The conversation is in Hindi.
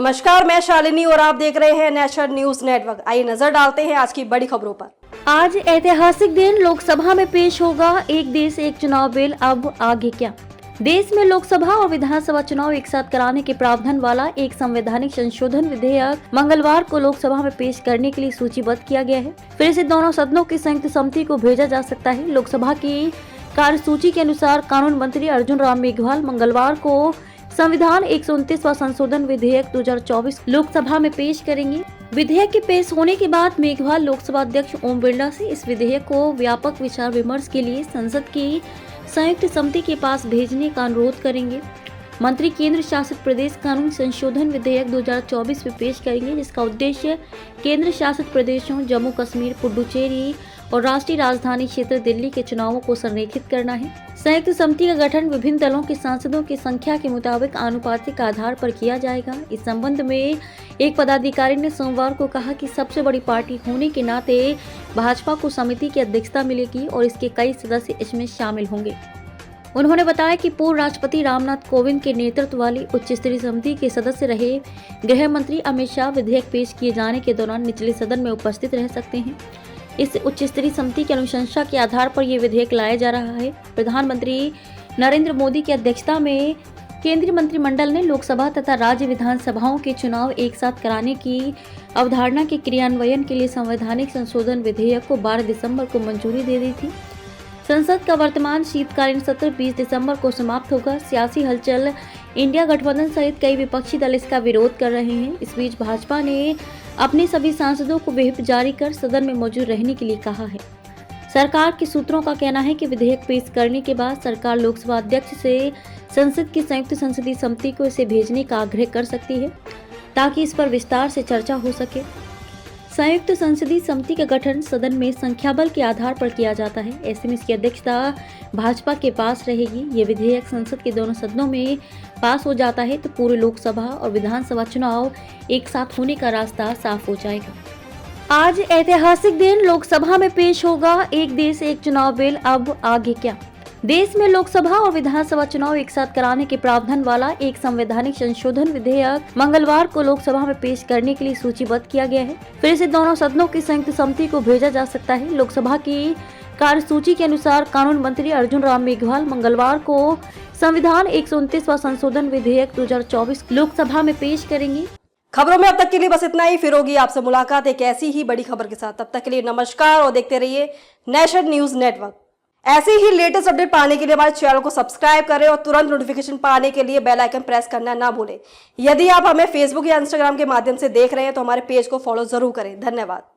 नमस्कार, मैं शालिनी और आप देख रहे हैं नेशनल न्यूज नेटवर्क। आइए नजर डालते हैं आज की बड़ी खबरों पर। आज ऐतिहासिक दिन, लोकसभा में पेश होगा एक देश एक चुनाव बिल। अब आगे क्या? देश में लोकसभा और विधानसभा चुनाव एक साथ कराने के प्रावधान वाला एक संवैधानिक संशोधन विधेयक मंगलवार को लोकसभा में पेश करने के लिए सूचीबद्ध किया गया है। फिर इसे दोनों सदनों की संयुक्त समिति को भेजा जा सकता है। लोकसभा की कार्यसूची के अनुसार कानून मंत्री अर्जुन राम मेघवाल मंगलवार को संविधान 129वां संशोधन विधेयक 2024 लोकसभा में पेश करेंगे। विधेयक के पेश होने के बाद मेघवाल लोकसभा अध्यक्ष ओम बिरला से इस विधेयक को व्यापक विचार विमर्श के लिए संसद की संयुक्त समिति के पास भेजने का अनुरोध करेंगे। मंत्री केंद्र शासित प्रदेश कानून संशोधन विधेयक 2024 में पेश करेंगे, जिसका उद्देश्य केंद्र शासित प्रदेशों जम्मू कश्मीर, पुडुचेरी और राष्ट्रीय राजधानी क्षेत्र दिल्ली के चुनावों को संरेखित करना है। संयुक्त समिति का गठन विभिन्न दलों के सांसदों की संख्या के मुताबिक आनुपातिक आधार पर किया जाएगा। इस संबंध में एक पदाधिकारी ने सोमवार को कहा कि सबसे बड़ी पार्टी होने के नाते भाजपा को समिति की अध्यक्षता मिलेगी और इसके कई सदस्य इसमें शामिल होंगे। उन्होंने बताया कि पूर्व राष्ट्रपति रामनाथ कोविंद के नेतृत्व वाली उच्च स्तरीय समिति के सदस्य रहे गृह मंत्री अमित शाह विधेयक पेश किए जाने के दौरान निचले सदन में उपस्थित रह सकते हैं। इस उच्च स्तरीय समिति की अनुशंसा के आधार पर यह विधेयक लाया जा रहा है। प्रधानमंत्री नरेंद्र मोदी की अध्यक्षता में केंद्रीय मंत्रिमंडल ने लोकसभा तथा राज्य विधानसभाओं के चुनाव एक साथ कराने की अवधारणा के क्रियान्वयन के लिए संवैधानिक संशोधन विधेयक को 12 दिसंबर को मंजूरी दे दी थी। संसद का वर्तमान शीतकालीन सत्र 20 दिसंबर को समाप्त होगा। सियासी हलचल, इंडिया गठबंधन सहित कई विपक्षी दल इसका विरोध कर रहे हैं। इस बीच भाजपा ने अपने सभी सांसदों को व्हिप जारी कर सदन में मौजूद रहने के लिए कहा है। सरकार के सूत्रों का कहना है कि विधेयक पेश करने के बाद सरकार लोकसभा अध्यक्ष से संसद की संयुक्त संसदीय समिति को इसे भेजने का आग्रह कर सकती है, ताकि इस पर विस्तार से चर्चा हो सके। संयुक्त संसदीय समिति का गठन सदन में संख्या बल के आधार पर किया जाता है। ऐसे में इसकी अध्यक्षता भाजपा के पास रहेगी। ये विधेयक संसद के दोनों सदनों में पास हो जाता है तो पूरे लोकसभा और विधानसभा चुनाव एक साथ होने का रास्ता साफ हो जाएगा। आज ऐतिहासिक दिन, लोकसभा में पेश होगा एक देश एक चुनाव बिल। अब आगे क्या? देश में लोकसभा और विधानसभा चुनाव एक साथ कराने के प्रावधान वाला एक संवैधानिक संशोधन विधेयक मंगलवार को लोकसभा में पेश करने के लिए सूचीबद्ध किया गया है। फिर इसे दोनों सदनों की संयुक्त समिति को भेजा जा सकता है। लोकसभा की कार्यसूची के अनुसार कानून मंत्री अर्जुन राम मेघवाल मंगलवार को संविधान 129वां संशोधन विधेयक 2024 लोकसभा में पेश करेंगे। खबरों में अब तक के लिए बस इतना ही। फिर होगी आपसे मुलाकात एक ऐसी ही बड़ी खबर के साथ। तब तक के लिए नमस्कार और देखते रहिए नेशनल न्यूज नेटवर्क। ऐसे ही लेटेस्ट अपडेट पाने के लिए हमारे चैनल को सब्सक्राइब करें और तुरंत नोटिफिकेशन पाने के लिए बेल आइकन प्रेस करना ना भूलें। यदि आप हमें फेसबुक या इंस्टाग्राम के माध्यम से देख रहे हैं तो हमारे पेज को फॉलो जरूर करें। धन्यवाद।